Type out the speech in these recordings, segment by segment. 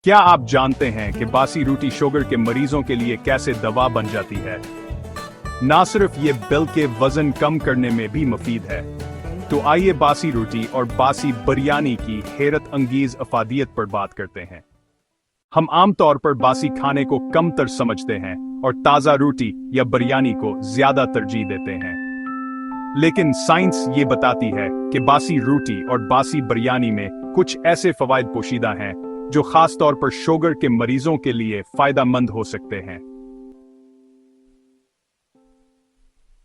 क्या आप जानते हैं कि बासी रोटी शुगर के मरीजों के लिए कैसे दवा बन जाती है? ना सिर्फ ये बल्कि वजन कम करने में भी मुफीद है। तो आइए बासी रोटी और बासी बिरयानी की हैरत अंगेज अफादियत पर बात करते हैं। हम आमतौर पर बासी खाने को कम तर समझते हैं और ताजा रोटी या बिरयानी को ज्यादा तरजीह देते हैं। लेकिन साइंस ये बताती है कि बासी रोटी और बासी बिरयानी में कुछ ऐसे फवायद पोशीदा हैं जो खास तौर पर शुगर के मरीजों के लिए फायदेमंद हो सकते हैं।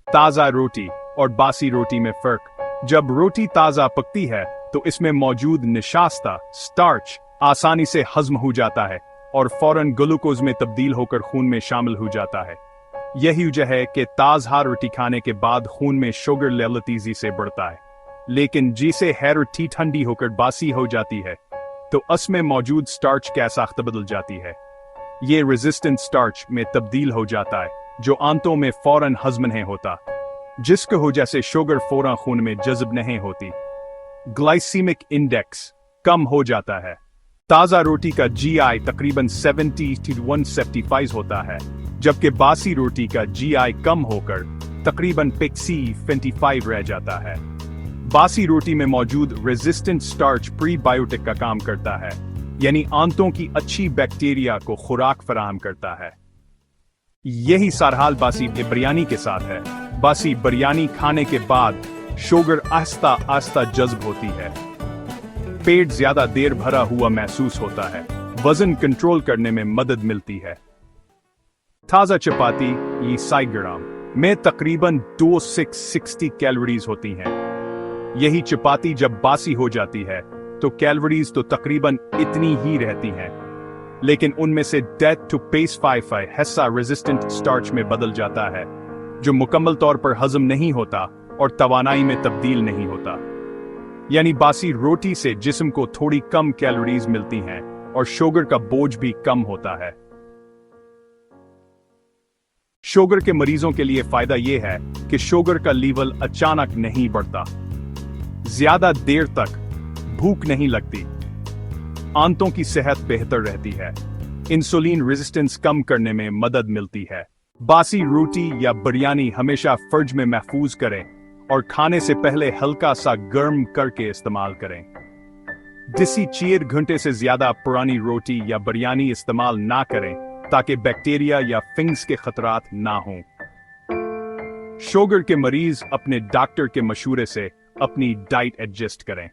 ताजा रोटी और बासी रोटी में फर्क। जब रोटी ताजा पकती है तो इसमें मौजूद निशास्ता स्टार्च आसानी से हजम हो जाता है और फौरन ग्लूकोज में तब्दील होकर खून में शामिल हो जाता है। यही वजह है कि ताजा रोटी खाने के बाद खून में शुगर लेवल तेजी से बढ़ता है। लेकिन जिसे है रोटी ठंडी होकर बासी हो जाती है तो उसमें मौजूद स्टार्च की साख्त बदल जाती है। ये रेजिस्टेंट स्टार्च में तब्दील हो जाता है जो आंतों में फौरन हजम नहीं होता, जिसकी वजह से शुगर फौरन खून में जज्ब नहीं होती। ग्लाइसीमिक इंडेक्स कम हो जाता है। ताजा रोटी का जीआई तकरीबन 70 से 175 होता है, जबकि बासी रोटी का जीआई कम होकर तकरीबन 55 रह जाता है। बासी रोटी में मौजूद रेजिस्टेंट स्टार्च प्रीबायोटिक का काम करता है, यानी आंतों की अच्छी बैक्टीरिया को खुराक फराहम करता है। यही सारहाल बासी बिरयानी के साथ है। बासी बिरयानी खाने के बाद शुगर आस्ता आस्ता जज्ब होती है, पेट ज्यादा देर भरा हुआ महसूस होता है, वजन कंट्रोल करने में मदद मिलती है। ताजा चपाती ये 100 ग्राम में तकरीबन 260 कैलोरीज होती हैं। यही चपाती जब बासी हो जाती है तो कैलोरीज तो तकरीबन इतनी ही रहती हैं, लेकिन उनमें से डेथ टू पेस 5 हिस्सा रेजिस्टेंट स्टार्च में बदल जाता है, जो मुकम्मल तौर पर हजम नहीं होता और तवानाई में तब्दील नहीं होता। यानी बासी रोटी से जिस्म को थोड़ी कम कैलोरीज मिलती हैं और शुगर का बोझ भी कम होता है। शुगर के मरीजों के लिए फायदा यह है कि शुगर का लेवल अचानक नहीं बढ़ता, ज्यादा देर तक भूख नहीं लगती, आंतों की सेहत बेहतर रहती है, इंसुलिन रेजिस्टेंस कम करने में मदद मिलती है। बासी रोटी या बिरयानी हमेशा फ्रिज में महफूज करें और खाने से पहले हल्का सा गर्म करके इस्तेमाल करें। किसी 4 घंटे से ज्यादा पुरानी रोटी या बिरयानी इस्तेमाल ना करें ताकि बैक्टीरिया या फंगस के खतरात ना हों। शुगर के मरीज अपने डॉक्टर के मशवरे से अपनी डाइट एडजस्ट करें।